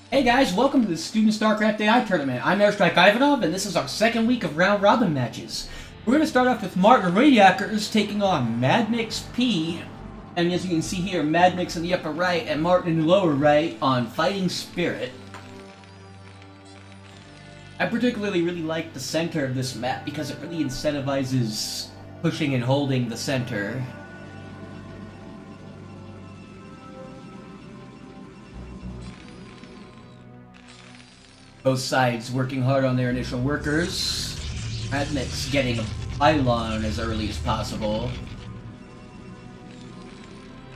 Hey guys, welcome to the Student StarCraft AI Tournament. I'm Airstrike Ivanov, and this is our second week of round-robin matches. We're going to start off with Martin Radiakers taking on Madmix P, and as you can see here, Madmix in the upper right and Martin in the lower right on Fighting Spirit. I particularly really like the center of this map because it really incentivizes pushing and holding the center. Both sides working hard on their initial workers. Madmix getting a pylon as early as possible.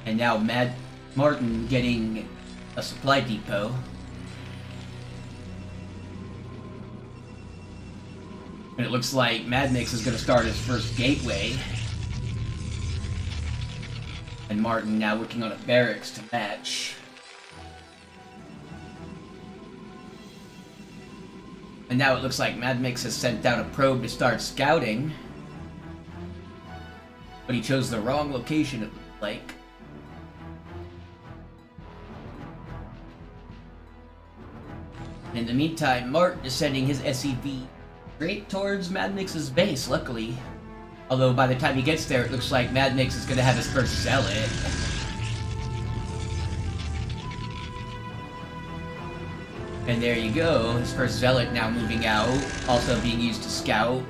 And now Martin getting a supply depot. And it looks like Madmix is going to start his first gateway. And Martin now working on a barracks to match. And now it looks like Madmix has sent down a probe to start scouting. But he chose the wrong location, it looked like. In the meantime, Martin is sending his SCV straight towards Madmix's base, luckily. Although by the time he gets there, it looks like Madmix is going to have his first zealot. And there you go, his first zealot now moving out, also being used to scout.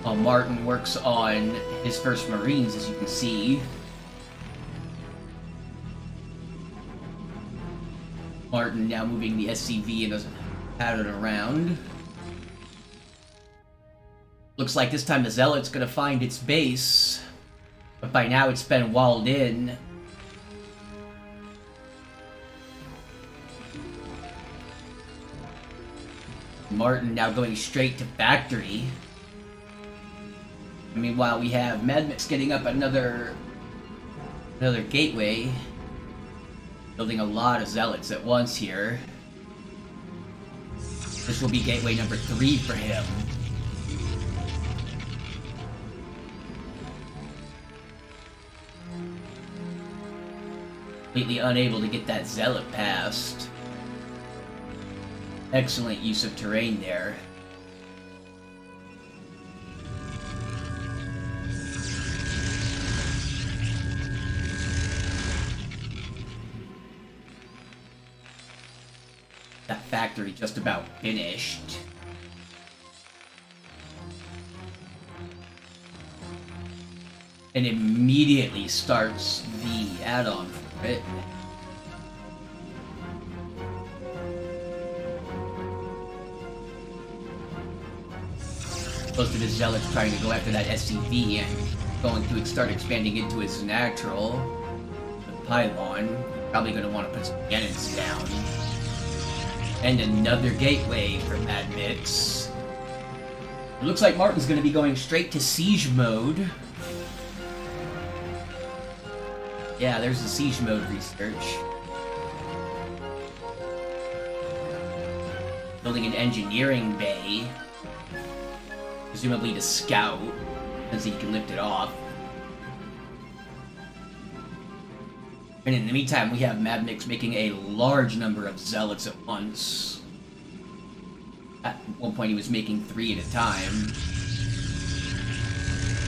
While Martin works on his first marines, as you can see. Martin now moving the SCV and doesn't pat it around. Looks like this time the zealot's gonna find its base, but by now it's been walled in. Martin now going straight to factory. Meanwhile, we have Madmix getting up another gateway, building a lot of zealots at once here. This will be gateway number 3 for him. Completely unable to get that zealot past. Excellent use of terrain there. That factory just about finished. And immediately starts the add-on for it. Most of his zealots trying to go after that SCV and going to start expanding into his natural. The pylon. Probably going to want to put some cannons down. And another gateway for Madmix. It looks like Martin's going to be going straight to siege mode. Yeah, there's the siege mode research. Building an engineering bay. Presumably to scout, since he can lift it off. And in the meantime, we have Madmix making a large number of zealots at once. At one point, he was making 3 at a time.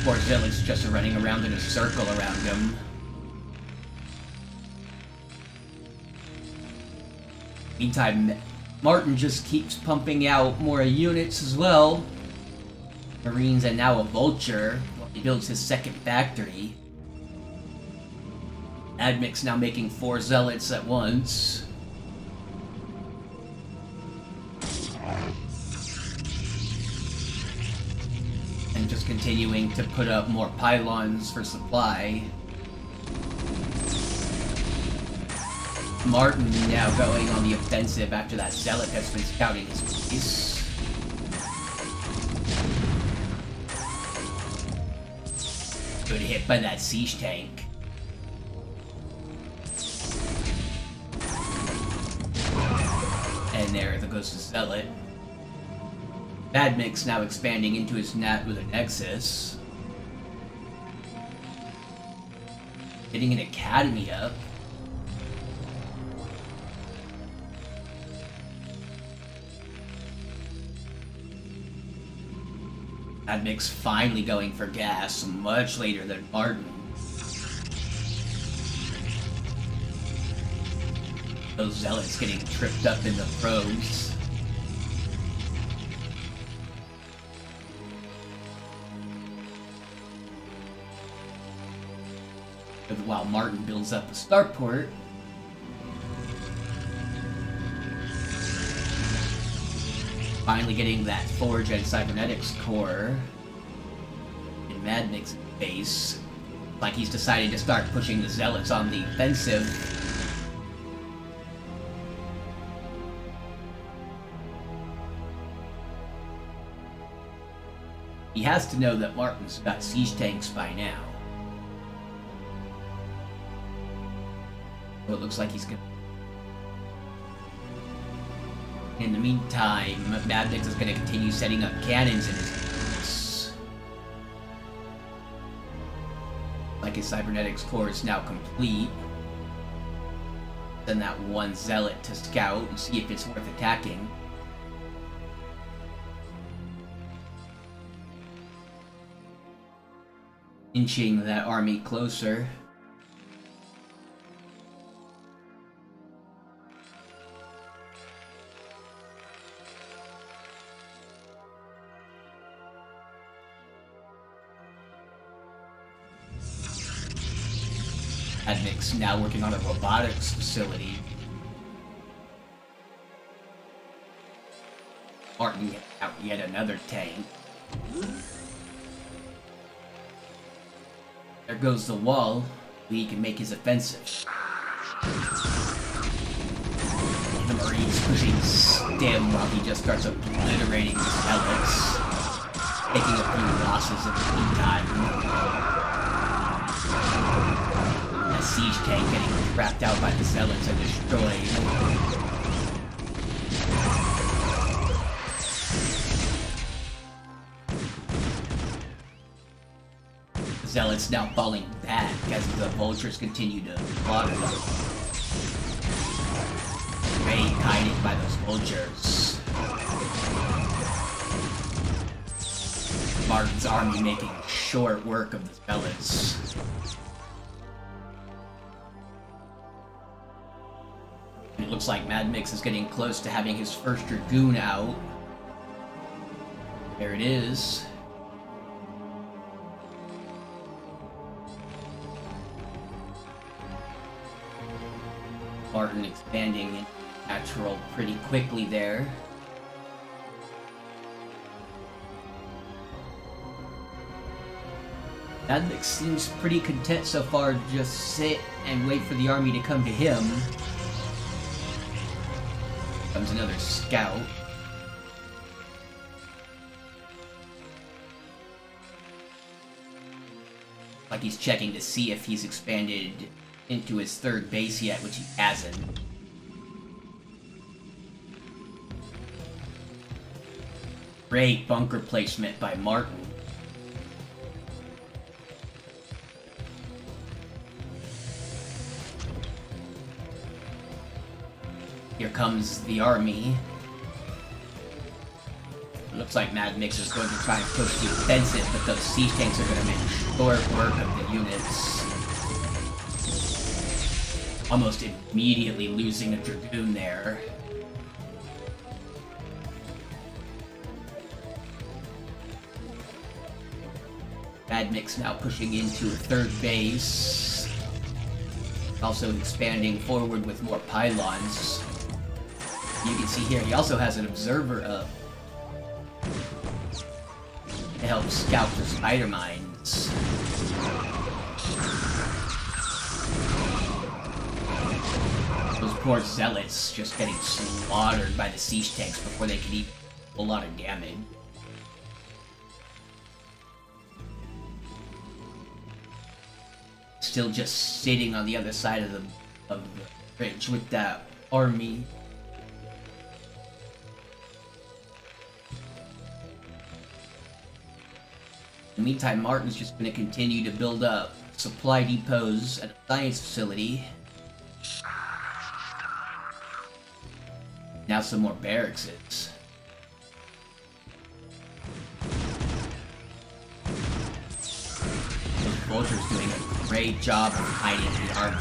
4 zealots just running around in a circle around him. Meantime, Martin just keeps pumping out more units as well. Marines and now a vulture while he builds his second factory. Madmix now making 4 zealots at once. And just continuing to put up more pylons for supply. Martin now going on the offensive after that zealot has been scouting his base. Good hit by that siege tank. And there goes the zealot. Madmix now expanding into his nat with a nexus. Getting an academy up. Admix finally going for gas much later than Martin. Those zealots getting tripped up in the probes. While Martin builds up the starport, finally getting that Forge and Cybernetics core in Madmix's base. Like he's decided to start pushing the zealots on the offensive. He has to know that Martin's got siege tanks by now. So it looks like he's gonna... In the meantime, Madmix is gonna continue setting up cannons in his base. Like his cybernetics core is now complete. Send that one zealot to scout and see if it's worth attacking. Inching that army closer. Admix now working on a robotics facility. Martin getting out yet another tank. There goes the wall. He can make his offensive. The Marines pushing Stim while he just starts obliterating the zealots, taking a few losses in the meantime. A siege tank getting trapped out by the zealots and destroyed. Zealots now falling back as the vultures continue to slaughter them. Ray hiding by those vultures. Martin's army making short work of the zealots. It looks like Madmix is getting close to having his first Dragoon out. There it is. Martin expanding in natural pretty quickly there. Madmix seems pretty content so far to just sit and wait for the army to come to him. Comes another scout. Like he's checking to see if he's expanded into his third base yet, which he hasn't. Great bunker placement by Martin. Here comes the army. It looks like Madmix is going to try and push the offensive, but those siege tanks are going to make short work of the units. Almost immediately losing a Dragoon there. Madmix now pushing into a third base. Also expanding forward with more pylons. You can see here he also has an observer up to help scout for spider mines. Those poor zealots just getting slaughtered by the siege tanks before they can even do a lot of damage. Still just sitting on the other side of the bridge with that army. In the meantime, Martin's just going to continue to build up supply depots at a science facility. Now some more barracks. Vulture's doing a great job of hiding the army.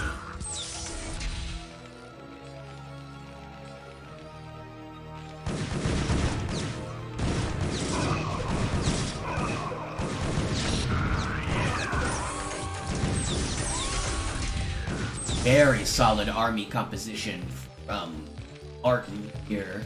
Very solid army composition from Martin here.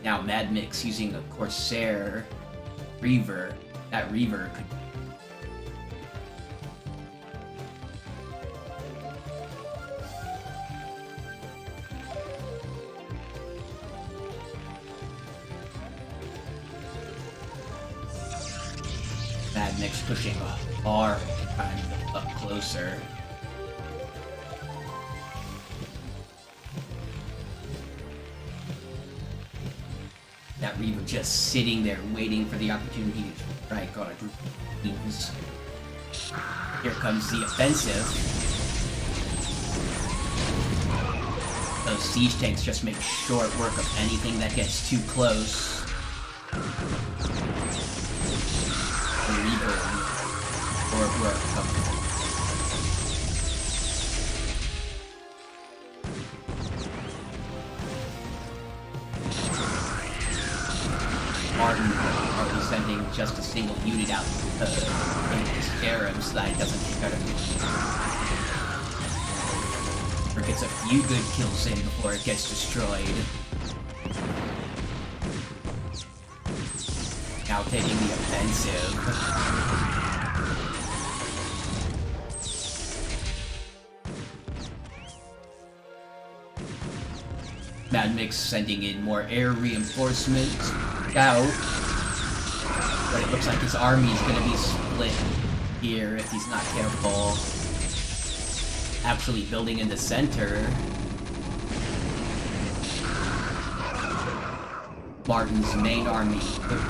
Now Mad Mix using a Corsair Reaver. That Reaver could... Mad Mix pushing hard to try and get up closer. That Reaver just sitting there waiting for the opportunity to strike on a group of teams. Here comes the offensive. Those siege tanks just make short work of anything that gets too close. The Reaver short work of Martin already sending just a single unit out to scare him so that he doesn't take out or gets a few good kills in before it gets destroyed. Now taking the offensive. Mad Mix sending in more air reinforcements out, but it looks like his army is going to be split here if he's not careful. Actually building in the center. Martin's main army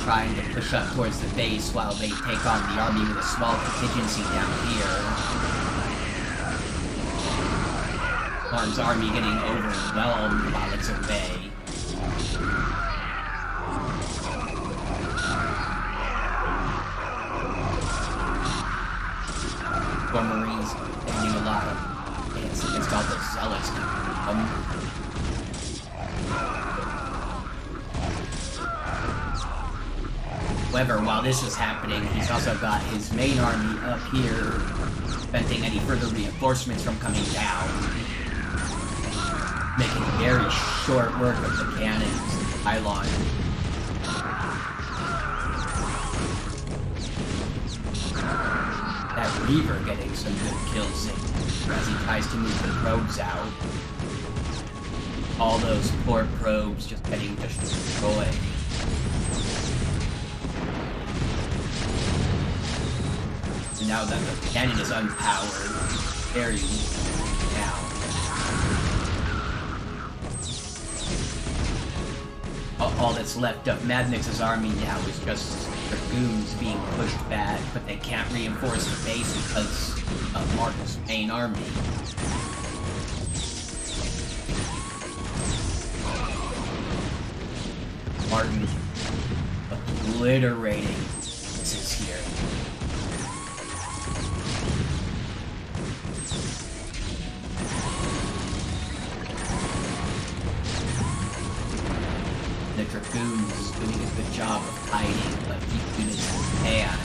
trying to push up towards the base while they take on the army with a small contingency down here. Martin's army getting overwhelmed while it's away. For Marines taking a lot of hits against all those zealots. However, while this is happening, he's also got his main army up here, preventing any further reinforcements from coming down. Making very short work of the cannons and pylon. That Reaver getting some good kills in as he tries to move the probes out. All those poor probes just getting destroyed. And now that the cannon is unpowered, very weak now. All that's left of Mad Mix's army now is just dragoons being pushed back, but they can't reinforce the base because of Martin's main army. Martin obliterating this here. The dragoons doing a good job of hiding, but keep units can.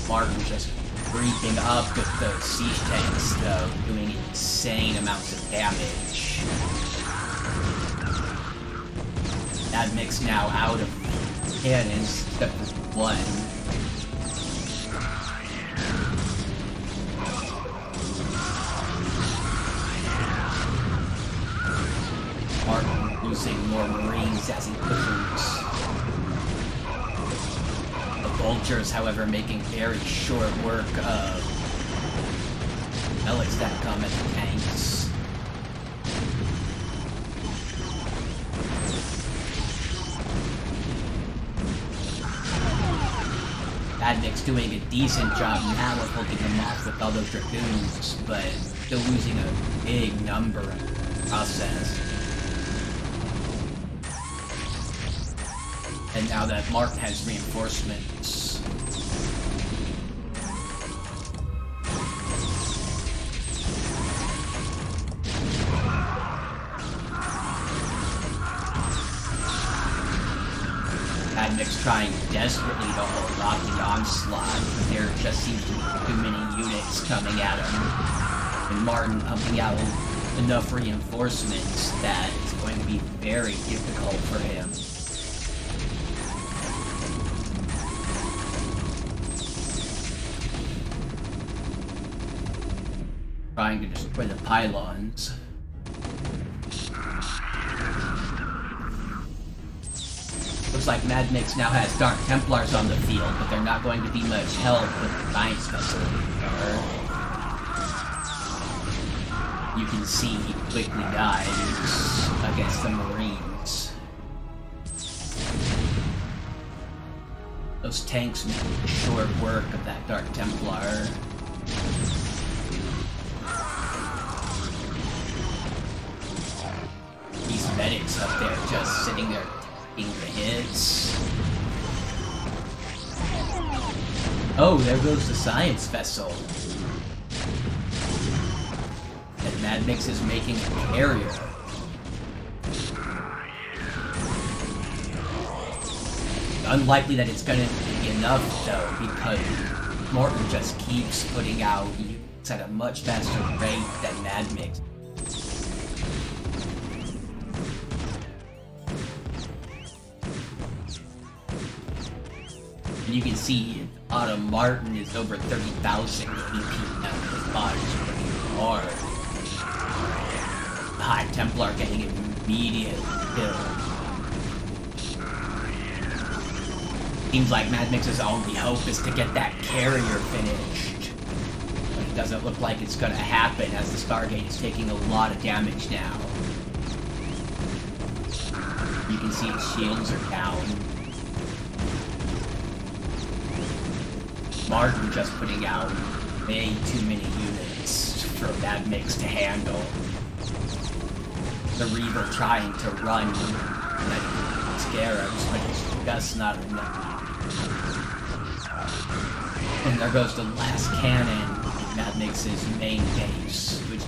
Martin just creeping up with those siege tanks, though, doing insane amounts of damage. Mad Mix now out of cannons, except for one. Martin losing more Marines as he pushes. The Vultures, however, making very short work of relics that come as tanks. Mad Mix Martin's doing a decent job now of holding them off with all those Dragoons, but still losing a big number in the process. And now that Martin has reinforcements, Admix trying desperately to hold off the onslaught, but there just seems to be too many units coming at him, and Martin pumping out enough reinforcements that it's going to be very difficult for him. Trying to destroy the pylons. Looks like Mad Mix now has Dark Templars on the field, but they're not going to be much help with the Science Vessel. You can see he quickly dies against the Marines. Those tanks make short work of that Dark Templar. These medics up there just sitting there taking the hits. Oh, there goes the Science Vessel. And Mad Mix is making a carrier. Unlikely that it's gonna be enough though, because Morton just keeps putting out units at a much faster rate than Mad Mix. And you can see Otto Martin is over 30,000 AP now. His body's pretty hard. The High Templar getting an immediate kill. Seems like Mad Mix's only hope is to get that carrier finished. But it doesn't look like it's gonna happen, as the Stargate is taking a lot of damage now. You can see its shields are down. Martin just putting out way too many units for Mad Mix to handle. The Reaver trying to run like Scarabs, but it's just not enough. And there goes the last cannon in Mad Mix's main base, which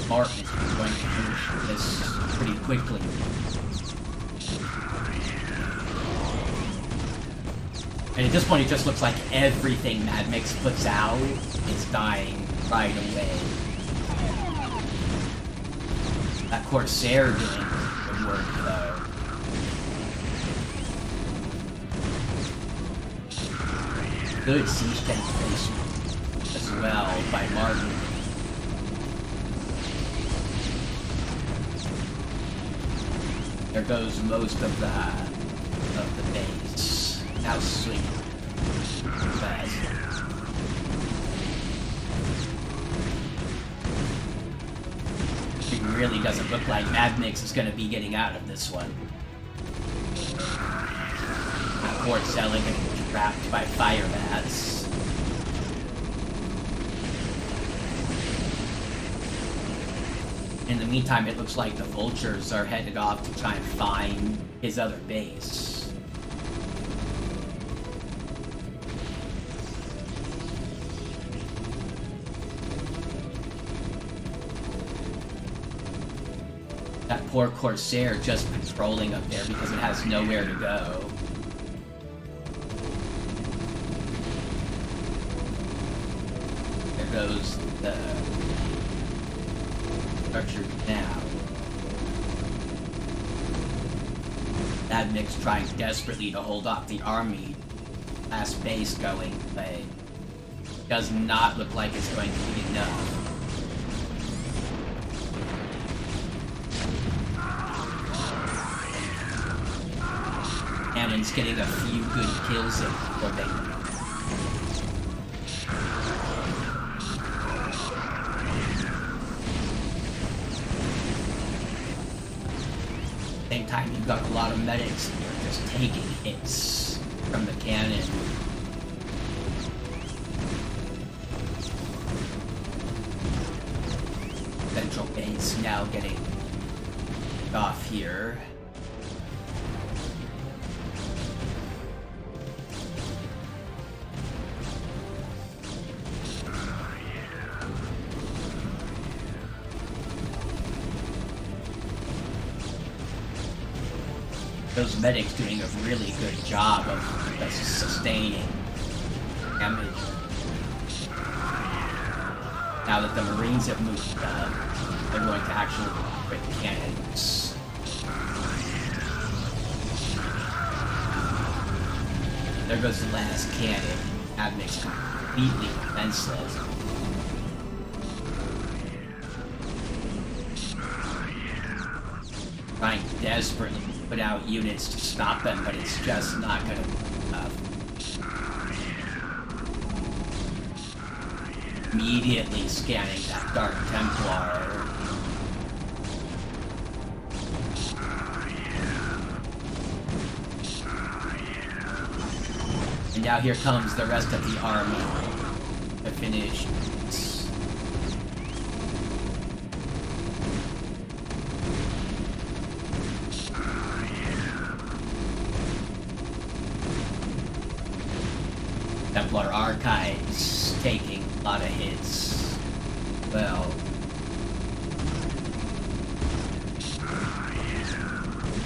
Martin is going to finish this pretty quickly. And at this point, it just looks like everything Mad Mix puts out is dying right away. That Corsair doing good work, though. Good siege tank placement as well by Martin. There goes most of the base. Now sweet. Fast. It really doesn't look like Mad Mix is going to be getting out of this one. Fort Selling and trapped by fire bats. In the meantime, it looks like the vultures are headed off to try and find his other base. That poor Corsair just patrolling up there because it has nowhere to go. There goes the structure now. Mad Mix trying desperately to hold off the army. Last base going, but does not look like it's going to be enough. Cannon's getting a few good kills in before they... Same time, you've got a lot of medics here just taking hits from the cannon. central base now getting off here. Those medics doing a really good job of sustaining damage. Now that the Marines have moved up, they're going to actually equip cannons. There goes the last cannon. That makes completely defenseless. Trying desperately to put out units to stop them, but it's just not going to be enough. Immediately scanning that Dark Templar. And now here comes the rest of the army to finish. Templar Archives taking a lot of hits. Well,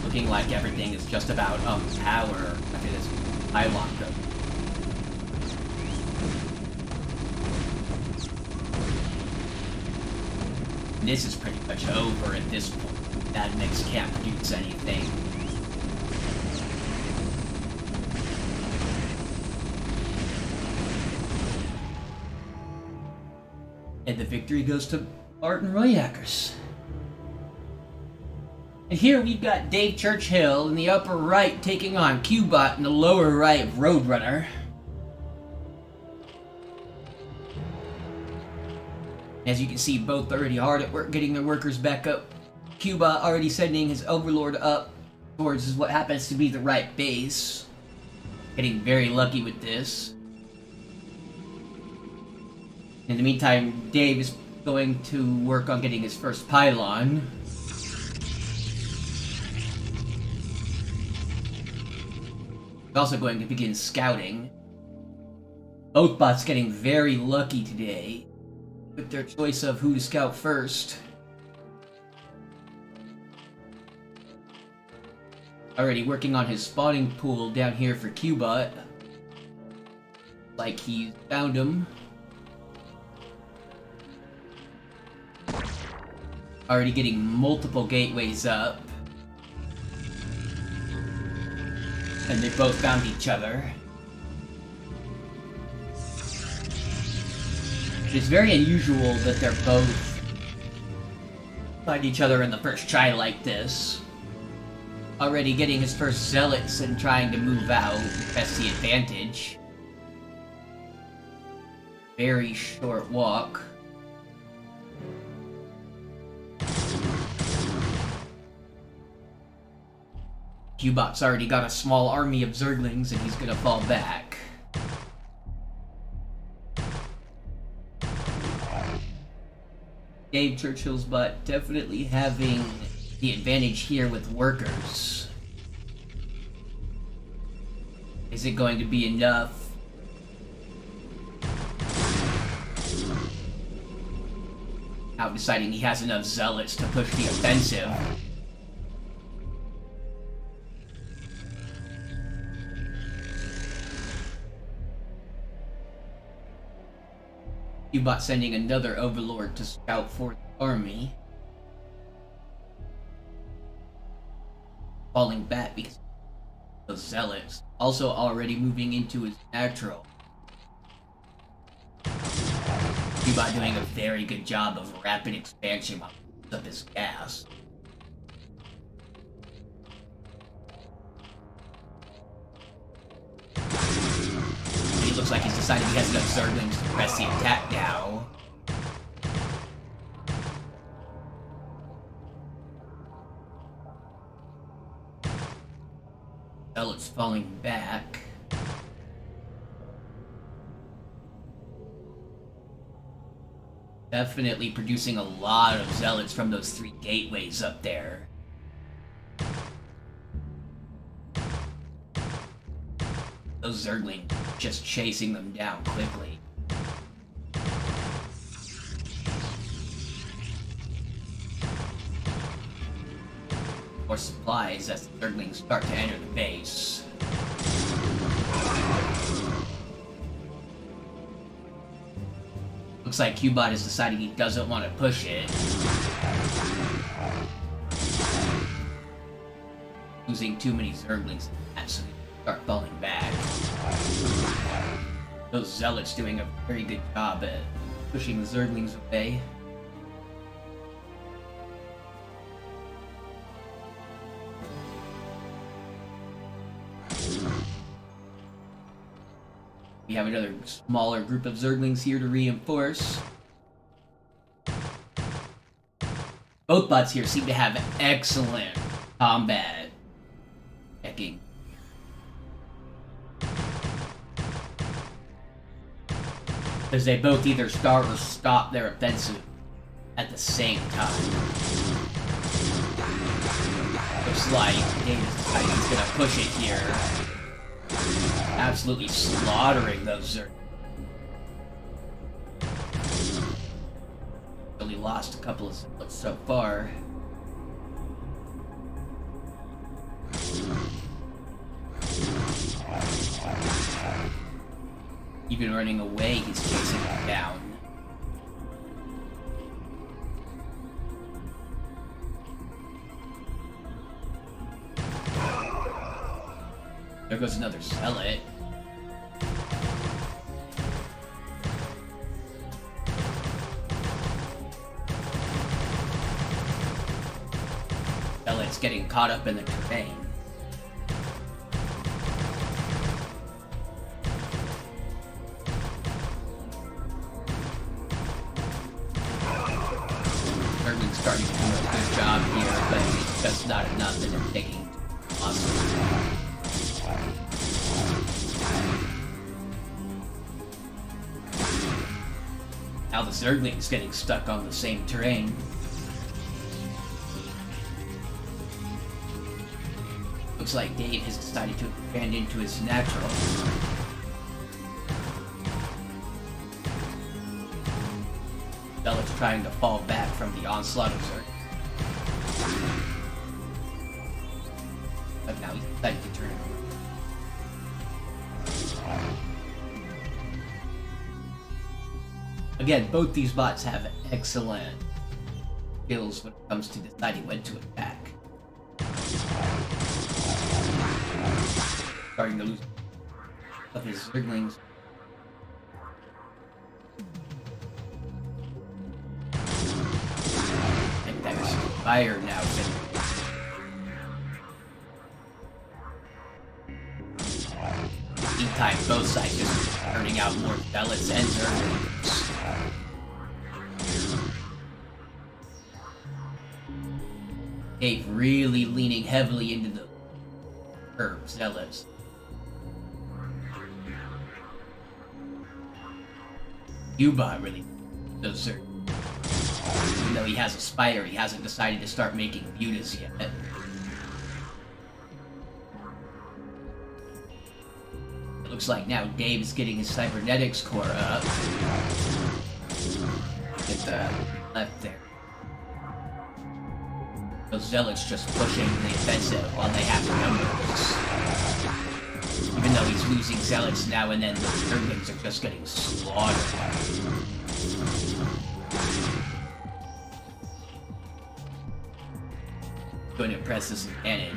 looking like everything is just about power after this pylon goes. This is pretty much over at this point. That mix can't produce anything. And the victory goes to Martin Royackers. And here we've got Dave Churchill in the upper right taking on Cubot in the lower right Roadrunner. As you can see, both already hard at work getting their workers back up. Cubot already sending his Overlord up towards what happens to be the right base. Getting very lucky with this. In the meantime, Dave is going to work on getting his first pylon. He's also going to begin scouting. Both bots getting very lucky today with their choice of who to scout first. Already working on his spawning pool down here for Cubot. Like he found him. Already getting multiple gateways up. And they both found each other. It's very unusual that they're both find each other in the first try like this. Already getting his first zealots and trying to move out. That's the advantage. Very short walk. Cubot's already got a small army of Zerglings and he's gonna fall back. Dave Churchill's bot definitely having the advantage here with workers. Is it going to be enough? Now deciding he has enough zealots to push the offensive. Cubot sending another Overlord to scout for the army. Falling back because of zealots. Also already moving into his natural. Cubot doing a very good job of rapid expansion while he picks up his gas. It looks like he's decided he has enough Zerglings to press the attack now. Zealots falling back. Definitely producing a lot of zealots from those 3 gateways up there. Those Zerglings just chasing them down quickly. More supplies as the Zerglings start to enter the base. Looks like Cubot has decided he doesn't want to push it. Losing too many Zerglings, so they start falling back. Those Zealots doing a very good job at pushing the Zerglings away. We have another smaller group of Zerglings here to reinforce. Both bots here seem to have excellent combat checking. Because they both either start or stop their offensive at the same time. Looks like he's gonna push it here. Absolutely slaughtering those Zerglings. Only lost a couple of zealots so far. Even running away, he's chasing them down. There goes another zealot. Zealot's getting caught up in the terrain. Zergling's starting to do a good job here, but it's just not enough and they're taking awesome. Now the Zergling's getting stuck on the same terrain. Looks like Dave has decided to expand into his natural. Zealot's trying to fall back from the onslaught of Zerg. But now he's decided to turn it over. Again, both these bots have excellent skills when it comes to deciding when to attack. Starting to lose of his Zerglings. And there's fire now. Meantime, both sides just turning out more zealots and Zerglings. Dave really leaning heavily into the zealots. Cubot really those are. Even though he has a spire, he hasn't decided to start making mutas yet. It looks like now Dave is getting his cybernetics core up. At the left there. Those zealots just pushing the offensive while they have numbers. Even though he's losing zealots now and then, the Zerglings are just getting slaughtered. Going to press this advantage.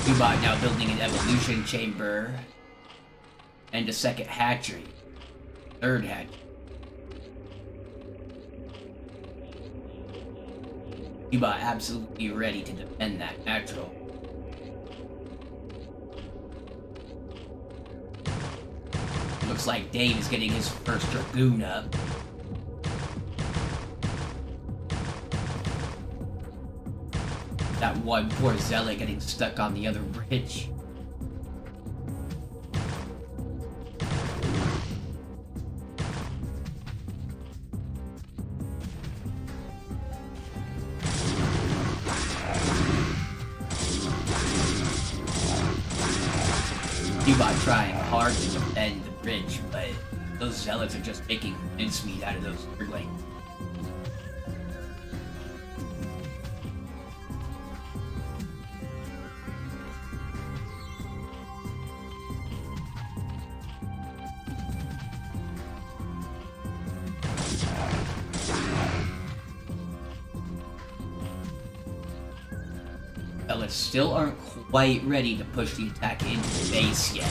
Cubot now building an evolution chamber and a second hatchery. Third hatchery. Cubot absolutely ready to defend that natural. Looks like Dave is getting his first Dragoon up. That one poor zealot getting stuck on the other bridge. Cubot trying hard to defend the bridge, but those zealots are just making mincemeat out of those Zerglings. Zealots still aren't quite ready to push the attack into the base yet.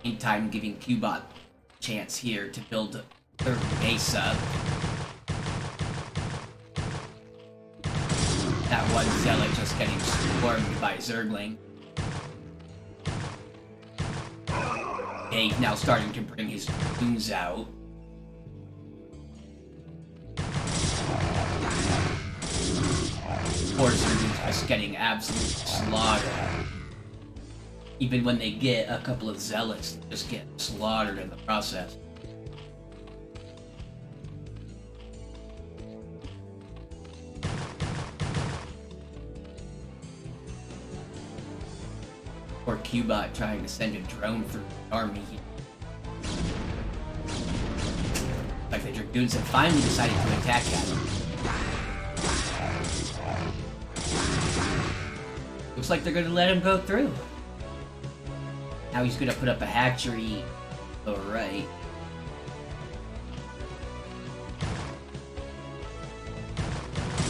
Meantime, giving Cubot a chance here to build their base up. That one zealot just getting swarmed by Zergling. Dave now starting to bring his goons out. Poor Zerglings just getting absolutely slaughtered. Even when they get a couple of zealots, they just get slaughtered in the process. Poor Cubot trying to send a drone through the army. Like the Dragoons have finally decided to attack at him. Looks like they're going to let him go through. Now he's going to put up a hatchery. Alright.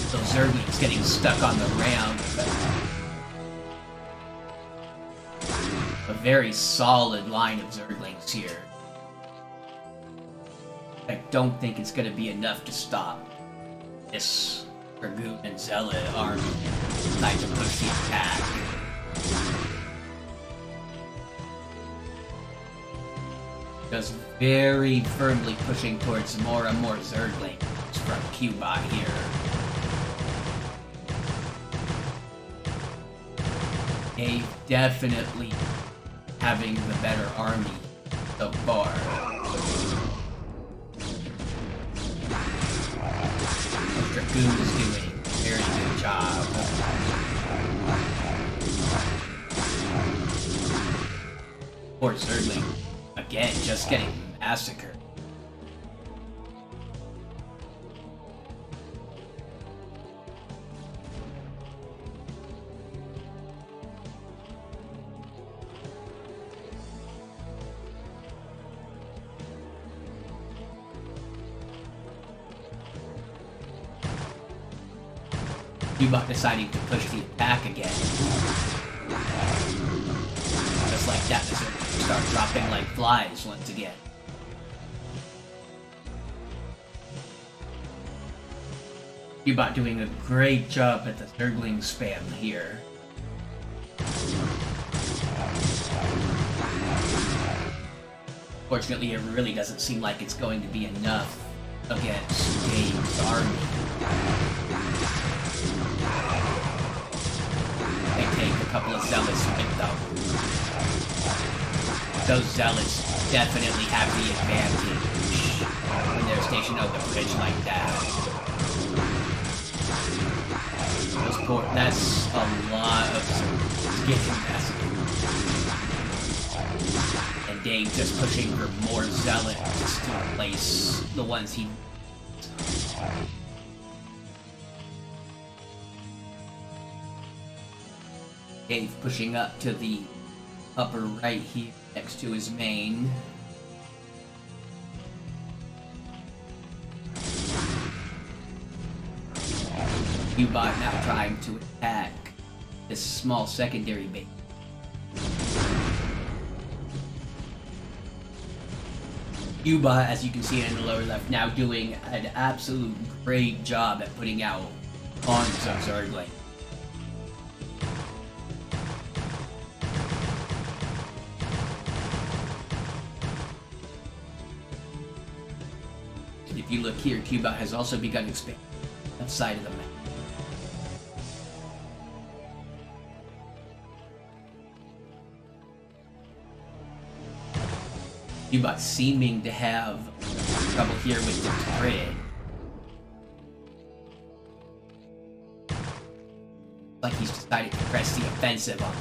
So Zerglings getting stuck on the ramp. A very solid line of Zerglings here. I don't think it's going to be enough to stop this Dragoon and Zealot army trying to push the attack. Just very firmly pushing towards more and more Zerglings from Cubot here. They definitely having the better army so far. Dragoon is doing a very good job. Poor Zergling, again, just getting massacred. Cubot deciding to push the attack again. Just like that, the Zerglings start dropping like flies once again. Cubot doing a great job at the Zergling spam here. Fortunately, it really doesn't seem like it's going to be enough against Dave's army. They take a couple of zealots with them. Those zealots definitely have the advantage when they're stationed on the bridge like that. That's a lot of getting massacred. And Dave just pushing for more zealots to replace the ones he... Dave pushing up to the upper right here next to his main. Cubot now trying to attack this small secondary base. Cubot, as you can see in the lower left, now doing an absolute great job at putting out arms of Zergling. if you look here, Cubot has also begun expanding outside of the map. Cubot seeming to have trouble here with the grid. Like he's decided to press the offensive on.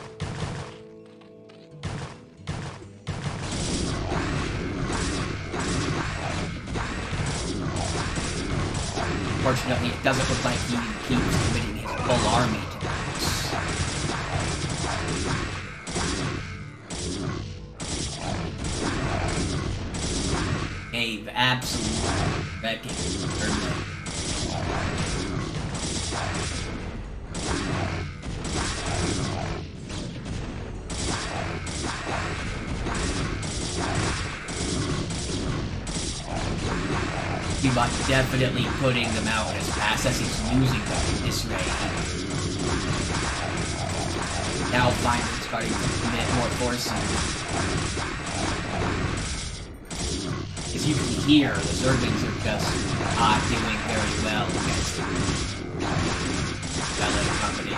Fortunately, it doesn't look like he keeps committing his full army to this. Dave absolutely wrecking Zerglings. Cubot definitely putting them out as fast as he's using them at this rate. Now finally starting to commit more forces. As you can hear, the Zerglings are just not doing very well against Bella and company.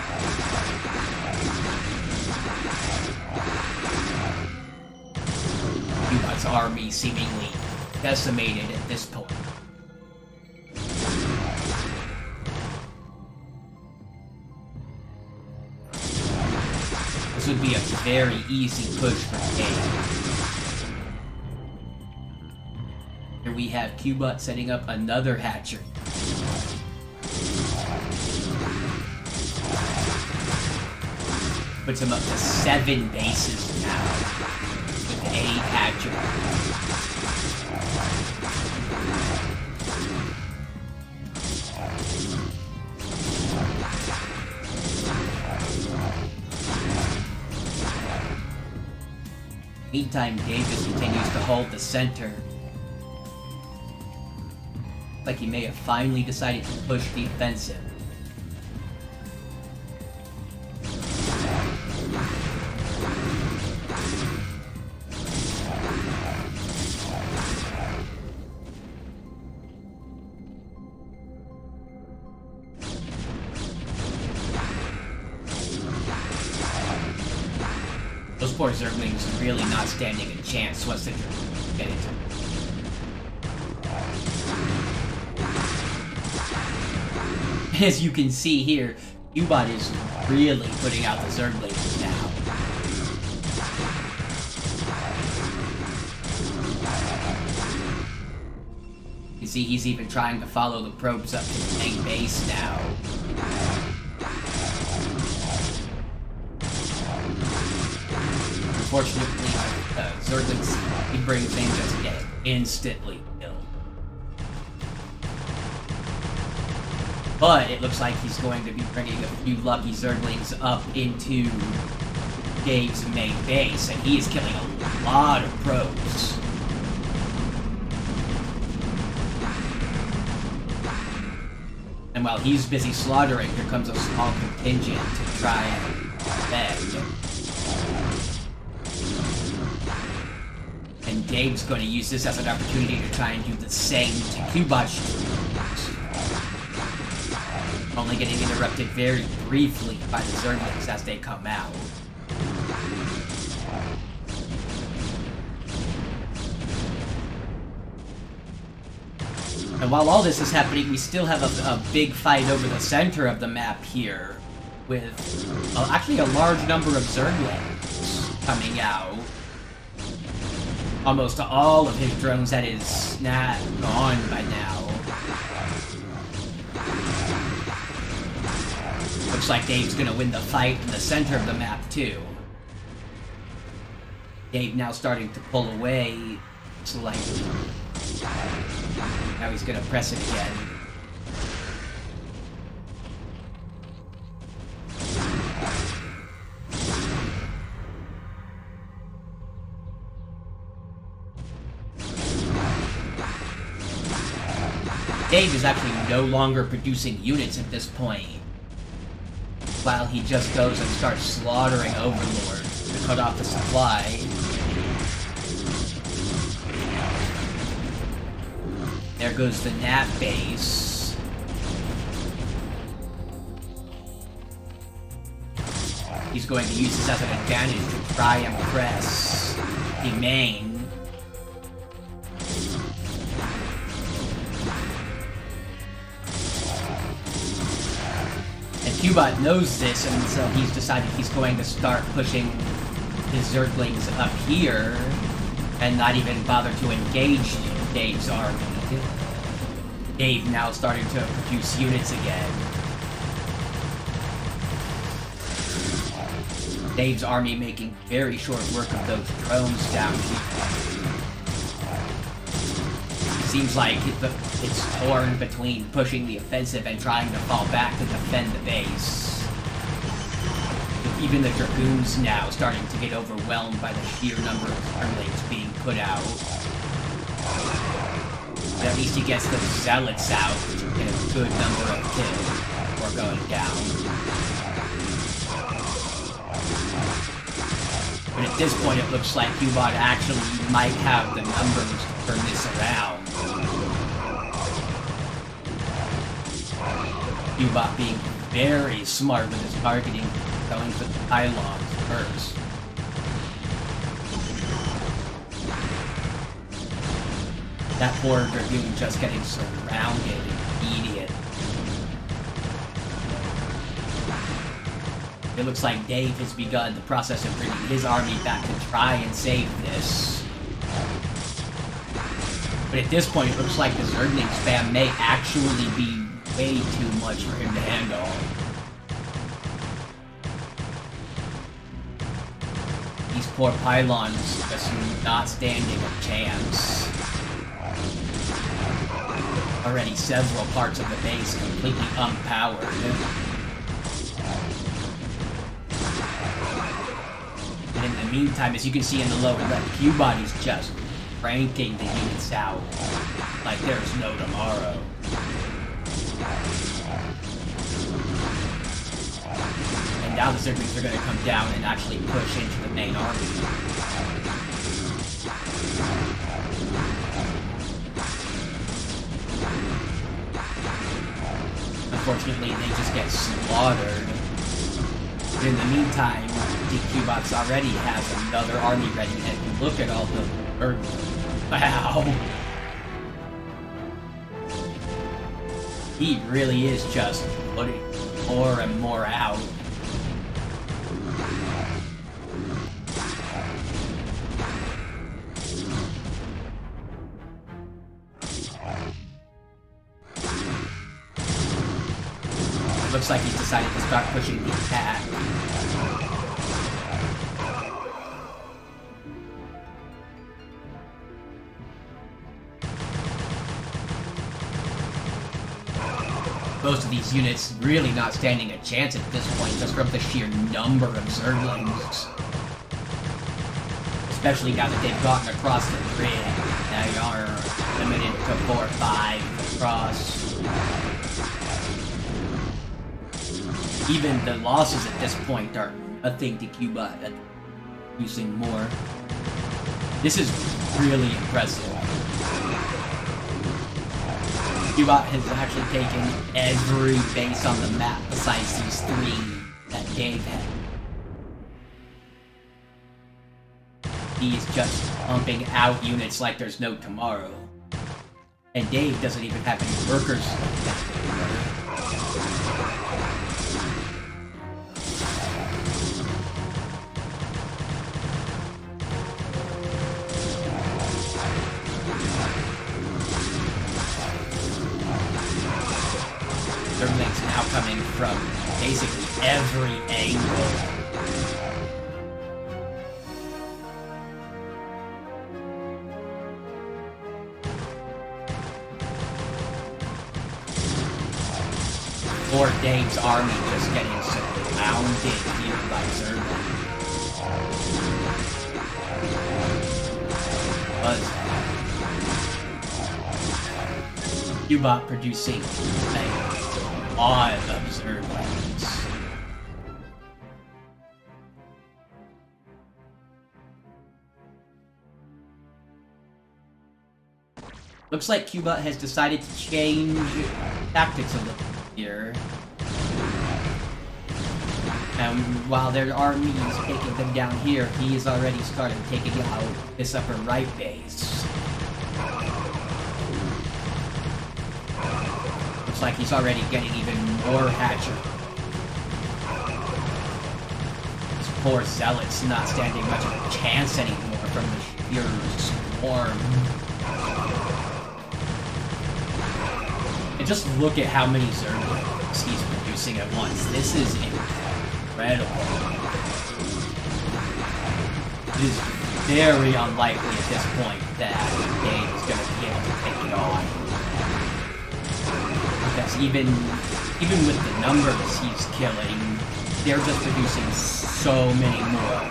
Cubot's army seemingly decimated at this point. This would be a very easy push for Dave. Here we have Cubot setting up another hatchery. Puts him up to 7 bases now with 8 hatcheries. Meantime, Davis continues to hold the center. Like he may have finally decided to push the offensive. Those poor Zerglings are really not standing a chance once they get into it. As you can see here, Cubot is really putting out the Zerglings now. You see, he's even trying to follow the probes up to the main base now. Unfortunately, Zerglings, he brings in just get instantly killed. But it looks like he's going to be bringing a few lucky Zerglings up into Dave's main base, and he is killing a lot of probes. And while he's busy slaughtering, here comes a small contingent to try and defend. And Dave's going to use this as an opportunity to try and do the same to Cubot's troops. Only getting interrupted very briefly by the Zerglings as they come out. And while all this is happening, we still have a big fight over the center of the map here, with actually a large number of Zerglings coming out. Almost all of his drones, that is not gone by now. Looks like Dave's gonna win the fight in the center of the map, too. Dave now starting to pull away slightly. Now he's gonna press it again. Dave is actually no longer producing units at this point, while he just goes and starts slaughtering Overlord to cut off the supply. There there goes the Nat base. He's going to use this as an advantage to try and press the main. And Cubot knows this, and so he's decided he's going to start pushing his Zerglings up here and not even bother to engage Dave's army. Dave now starting to produce units again. Dave's army making very short work of those drones down here. Seems like it's torn between pushing the offensive and trying to fall back to defend the base. Even the Dragoons now starting to get overwhelmed by the sheer number of Zerglings being put out. But at least he gets the Zealots out, which will get a good number of kills before going down. But at this point it looks like Cubot actually might have the numbers to turn this around. Cubot being very smart with his targeting, going for the pylons first. That poor Dragoon just getting surrounded immediately. It looks like Dave has begun the process of bringing his army back to try and save this. But at this point, it looks like the Zergling spam may actually be way too much for him to handle. These poor pylons just not standing a chance. Already several parts of the base completely unpowered. And in the meantime, as you can see in the lower left, Cubot is just cranking the units out like there's no tomorrow. And now the Zerglings are going to come down and actually push into the main army. Unfortunately, they just get slaughtered. But in the meantime, Cubot already has another army ready, and look at all the birds. Wow! He really is just putting more and more out. Looks like he's decided to start pushing the attack. Most of these units really not standing a chance at this point, just from the sheer number of Zerglings. Especially now that they've gotten across the grid. They are limited to 4 or 5 across. Even the losses at this point are nothing to Cubot at using more. This is really impressive. Cubot has actually taken every base on the map besides these 3 that Dave had. He is just pumping out units like there's no tomorrow. And Dave doesn't even have any workers. Zerglings now coming from basically every angle. Poor Dave's army just getting surrounded here by Zerglings. Cubot producing a lot of Zerglings. Looks like Cuba has decided to change tactics a little here. And while their army is taking them down here, he has already started taking out this upper right base. Looks like he's already getting even more hatchery. This poor zealot's not standing much of a chance anymore from the sheer swarm. And just look at how many Zerglings he's producing at once. This is incredible. It is very unlikely at this point that Dave is going to be able to take it on. Because even with the numbers he's killing, they're just producing so many more.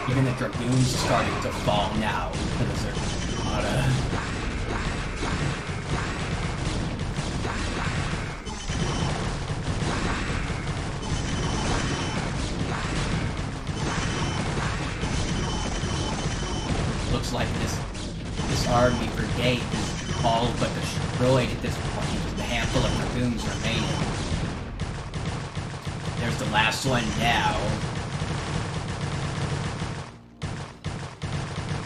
Even the Dragoons are starting to fall now to the Zerglings. Looks like this army brigade is all but destroyed at this point. Just a handful of Dragoons remaining. There's the last one now.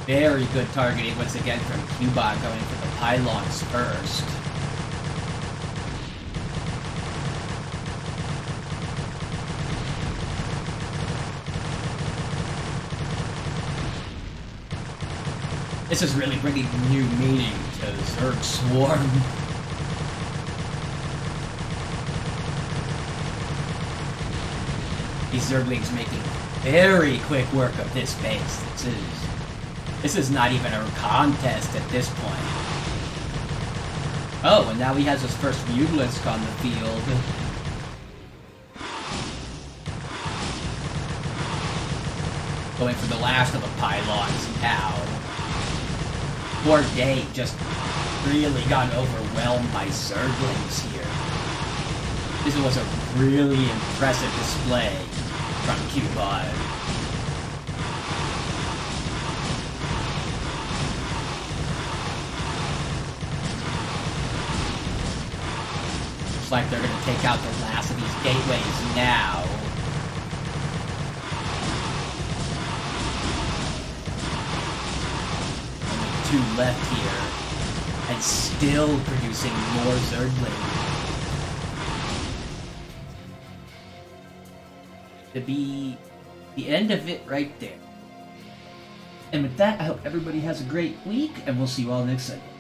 Very good targeting once again from Cuba, going for the pylons first. This is really bringing new meaning to Zerg Swarm. These Zerglings making very quick work of this base. This is not even a contest at this point. Oh, and now he has his first Mutalisk on the field. Going for the last of the pylons now. Poor Dave just really got overwhelmed by Zerglings here. This was a really impressive display from Cuba. Looks like they're going to take out the last of these gateways now. Only 2 left here, and still producing more Zerglings. To be the end of it right there. And with that, I hope everybody has a great week, and we'll see you all next Sunday.